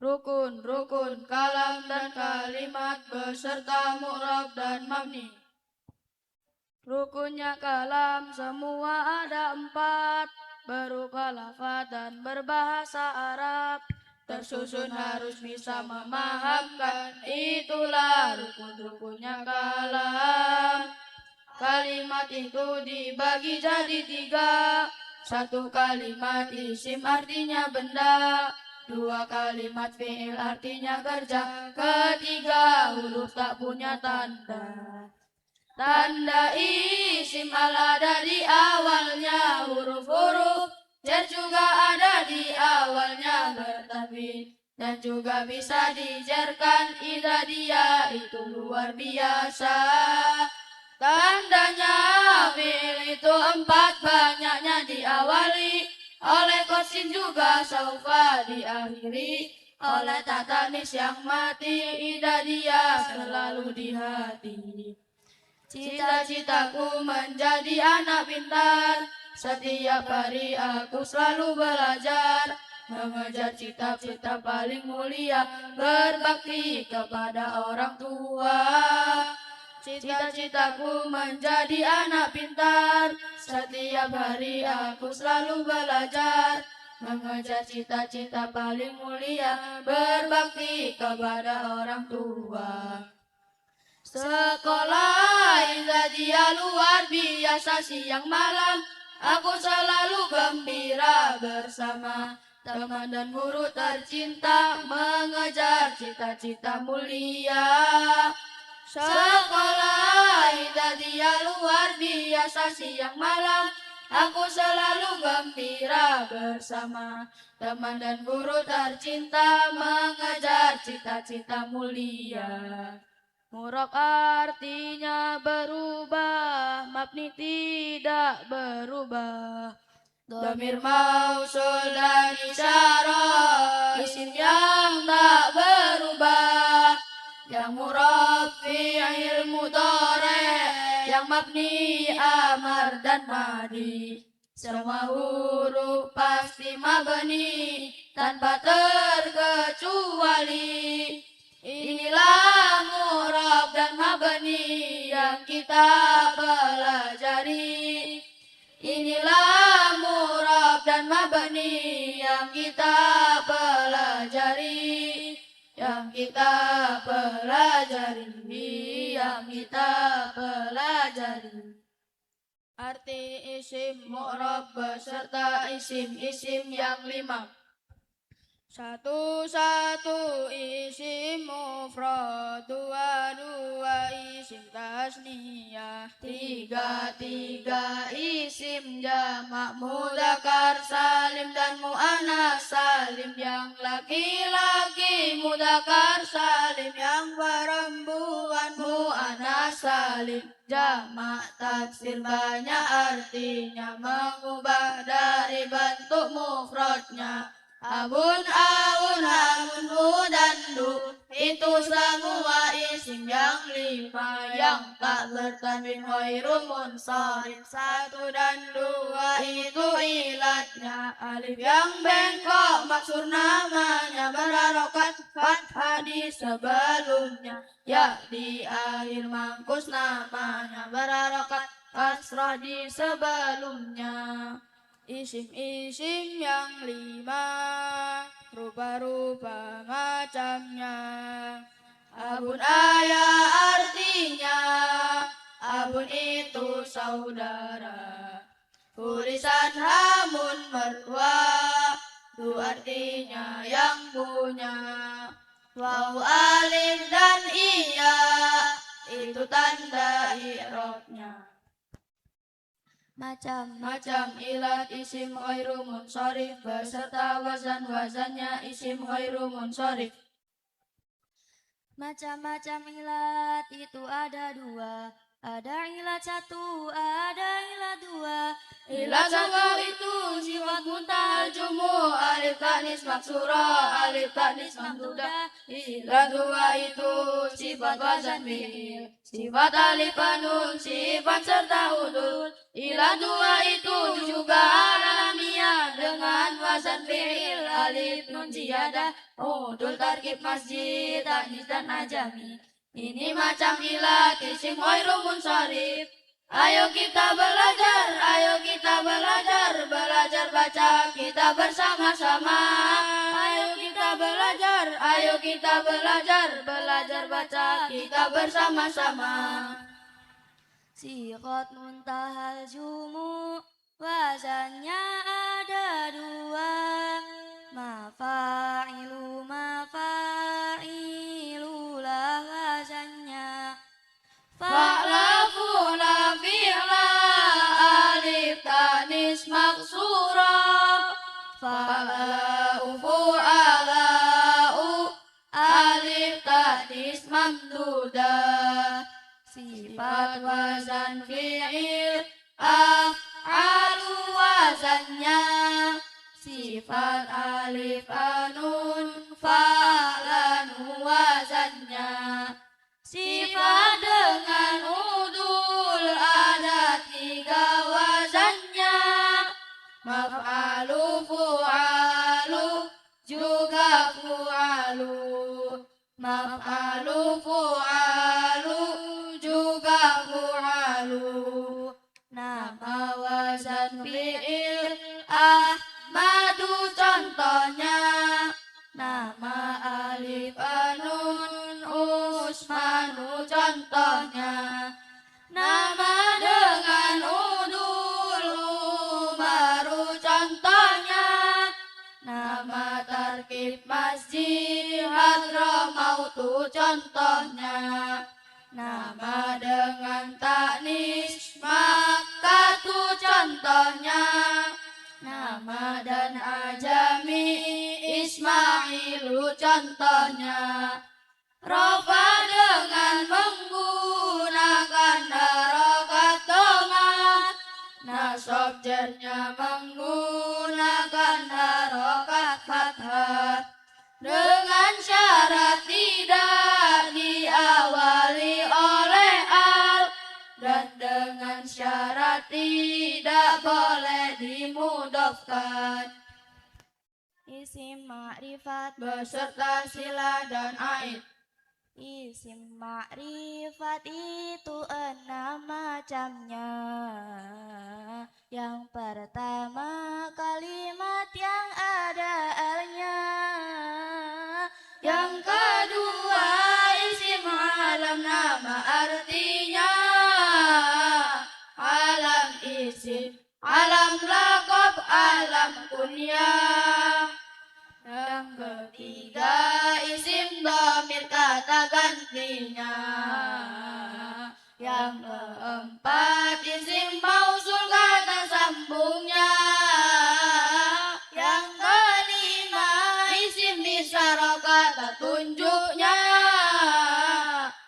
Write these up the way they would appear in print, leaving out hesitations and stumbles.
Rukun kalam dan kalimat beserta mu'rab dan mabni. Rukunnya kalam semua ada 4, berupa lafaz dan berbahasa Arab. Tersusun harus bisa memahamkan, itulah rukun-rukunnya kalam. Kalimat itu dibagi jadi 3. 1 kalimat isim artinya benda, 2 kalimat fi'il artinya kerja, 3 huruf tak punya tanda. Tanda isim al ada di awalnya, huruf-huruf jar juga ada di awalnya bertanwin, dan juga bisa dijarkan idza dia, itu luar biasa. Tandanya fi'il itu 4, banyaknya diawali oleh kosin, juga saufa diakhiri oleh tatanis yang mati, idza dia selalu di hati. Cita-citaku menjadi anak pintar, setiap hari aku selalu belajar, mengejar cita-cita paling mulia, berbakti kepada orang tua. Cita-citaku menjadi anak pintar, setiap hari aku selalu belajar, mengejar cita-cita paling mulia, berbakti kepada orang tua. Sekolah indah dia luar biasa, siang malam aku selalu gembira bersama teman dan guru tercinta, mengejar cita-cita mulia. Sekolah indah dia luar biasa, siang malam aku selalu gembira bersama teman dan guru tercinta, mengejar cita-cita mulia. Murab artinya berubah, mabni tidak berubah. Dhamir mausul dan isyarah, isim yang tak berubah. Yang murab fi'il mudhari', yang mabni amar dan madi. Semua huruf pasti mabni tanpa terkecuali. Inilah murab dan mabni yang kita pelajari. Inilah murab dan mabni yang kita pelajari. Yang kita pelajari. Yang kita pelajari. Arti isim mu'rab beserta isim-isim yang 5. 1 isim mufrad, 2 isim tasniyah, 3 isim jamak mudzakkar salim dan muannats salim, yang laki-laki mudzakkar salim, yang perempuan muannats salim. Jamak taksir banyak artinya, mengubah dari bentuk mufradnya. Abun, aun, hamun, hu, dan du, itu semua isim yang 5 yang tak bertanwin ghairu munsharif. 1 dan 2 itu ilatnya, alif yang bengkok maksud namanya, berharokat fathah di sebelumnya, ya di akhir mangkus namanya, berharokat kasrah di sebelumnya. Isim-isim yang 5, rupa-rupa macamnya. Abun ayah artinya, abun itu saudara. Tulisan hamun mertua, du artinya yang punya. Waw, alif dan iya, itu tanda i'rabnya. Macam-macam ilat isim ghairu munsharif beserta wazan-wazannya isim ghairu munsharif. Macam-macam ilat itu ada 2, Ada ilat satu, ada ilat dua. Ilat satu itu sifat muntahal jumu, alif tanis maksura, alif tanis mamduda. Ilat dua itu sifat wazan fi'il, sifat alif nun, sifat serta udul. Ilat dua itu juga alamiah dengan wazan fi'il, alif nun ziyadah, udul tarkib masjid, tanis dan ajami. Ini macam ilat isim ghairu munsharif. Ayo kita belajar, belajar baca kita bersama-sama. Ayo kita belajar baca kita bersama-sama. Siqat muntahal jumu, wazannya ada dua. Mafa'ilu, mafa'ilu lah wazannya. Fa'la fu'la fi'la, alif tanis maksura. Fa'la fu'ala, alif tanis mamduda. Sifat wazan fi'il, af'alu wazannya. Sifat alif anun, fa'lanu wazannya. Sifat dengan udul ada tiga wazannya. Maf'alu, fu'alu, juga fu'alu. Maf'alu, fu'alu, juga fu'alu. Nama wazan fi'il Ahmadu contohnya. Nama alif anun Usmanu contohnya. Nama dengan udul Umaru contohnya. Nama tarkib masjid Hadramautu contohnya. Nama dengan taknis Makkatu contohnya. Nama dan ajami Ismailu contohnya. Rofa dengan menggunakan harokat tomat. Nasab jarnya menggunakan harokat fathah. Dengan syarat tidak diawali oleh al, dan dengan syarat tidak boleh dimudofkan. Isim ma'rifat Beserta sila dan aid. Isim ma'rifat itu 6 macamnya. Yang pertama kalimat yang ada alnya. Yang kedua isim alam nama artinya. Alam isim, alam laqab, alam kunyah. Yang ketiga isim dhamir kata gantinya. Yang keempat isim mausul kata sambungnya. Yang kelima isim isyarah kata tunjuknya.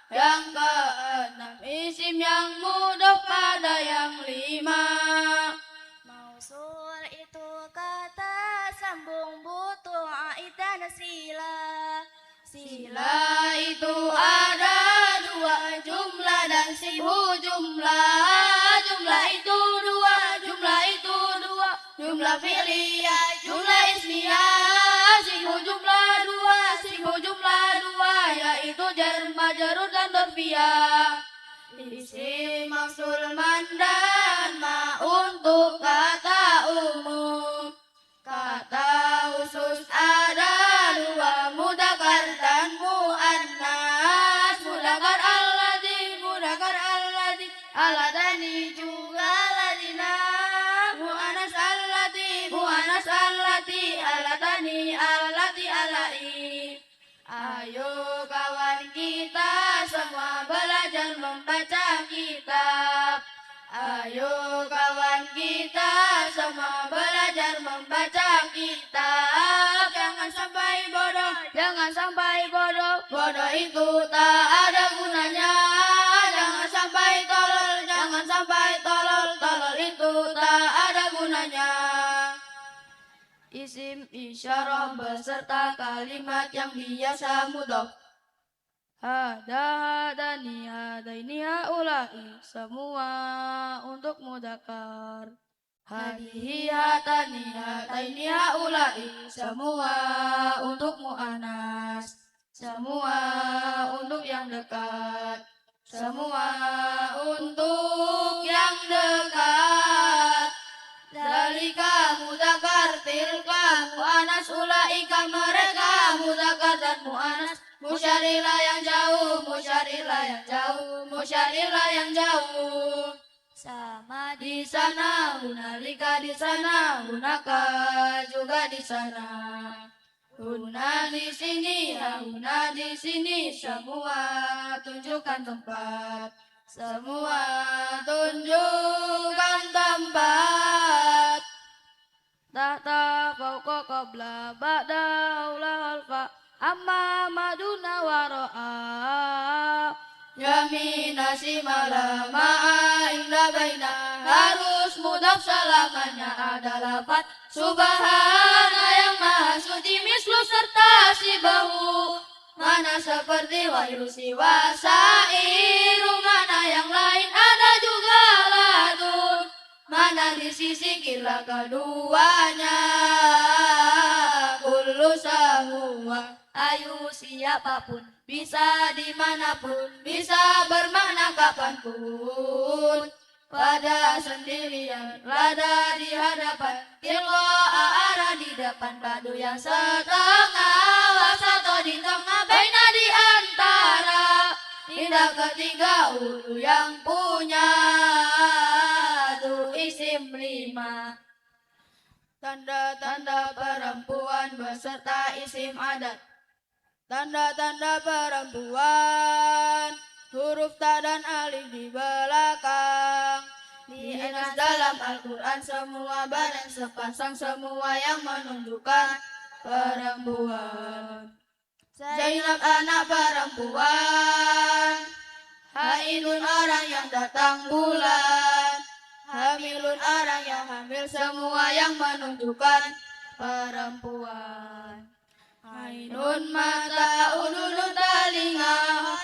Yang keenam isim yang mudhof pada yang lima. Mausul itu kata sambung butuh aid dan sila. Sila itu ada 2 jumlah dan sibhu jumlah. Jumlah itu 2, jumlah itu 2. Jumlah fi'liyah, jumlah ismiyah. Sibhu jumlah 2, sibhu jumlah 2, yaitu jar, majrur dan dorfiyah. Isim mausul mandan ma untuk kata umum. Kata khusus ada 2, mudzakkar dan muannas. Mudzakkar alladzi, aladani juga aladina. Muannas allati, aladani, allati, alai. Ayo kawan kita semua belajar membaca kitab. Ayo kawan kita semua belajar membaca kitab. Jangan sampai bodoh, bodoh itu tak ada gunanya. Jangan sampai tolol. isim isyarah beserta kalimat yang biasa mudhof. Hadani hadaini haulai, semua untuk mudzakkar. Hadihi hatani hataini haulai, semua untuk muannas. Semua untuk yang dekat. Semua untuk yang dekat. Zalika mudzakkar, tilka muannas, ulaika mereka mudzakkar dan muannas. Musyarilah yang jauh, musyarilah yang jauh, musyarilah yang jauh. Sama Di sana, hunalika di sana, hunaka juga di sana. Huna di sini, huna di sini, semua tunjukkan tempat. Semua tunjukkan tempat. Tahta fauqa qabla ba'da haula halfa amma maduna wara'a. Yamina simala ma'a inda baina, harus mudhaf selamanya adalah fat. Subhana yang maha suci, mislu serta sibahu, mana seperti wairu siwa sairu, mana yang lain ada juga ladun, mana di sisi kila keduanya. Kullu sahuwa, ayu siapapun, bisa dimanapun, bisa bermakna kapanpun. Pada sendirian, lada di hadapan, tilqa arah di depan, badu yang setengah, wasato di tengah, baina di antara, indah ketiga ulu yang punya, tu isim 5. Tanda-tanda perempuan beserta isim adat. Tanda-tanda perempuan, huruf ta dan alif di belakang. Diinas dalam Al-Quran semua barang sepasang, semua yang menunjukkan perempuan. Zainab anak perempuan, Haidun orang yang datang bulan, Hamilun orang yang hamil, semua yang menunjukkan perempuan. Ainun mata, udunun telinga,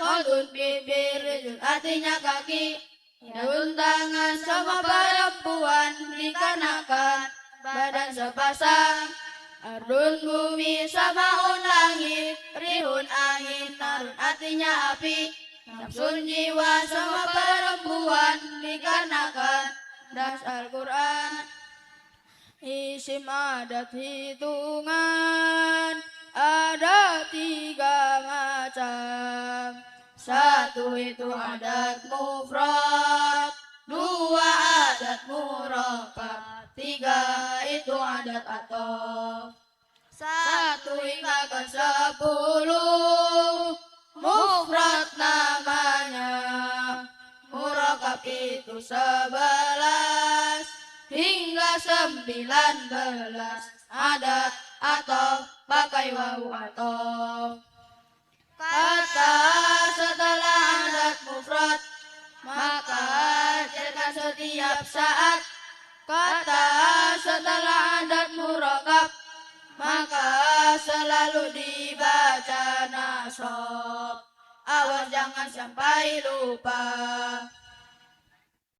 hodun bibir, rijun artinya kaki, daun tangan, sama perempuan dikarenakan badan sepasang. Ardun bumi, samaun langit, rihun angin, narun artinya api, nafsun jiwa, sama perempuan dikarenakan das Al-Quran. Isim adat hitungan ada 3 macam. 1 itu adat mufrad, 2 adat murakkab, 3 itu adat athof. 1 hingga ke 10 mufrad namanya, murakkab itu 11 hingga 19 adat atau pakai wawu atau. Kata setelah adat mufrad maka jadikan setiap saat. Kata setelah adat murakkab maka selalu dibaca nasab. Awas jangan sampai lupa.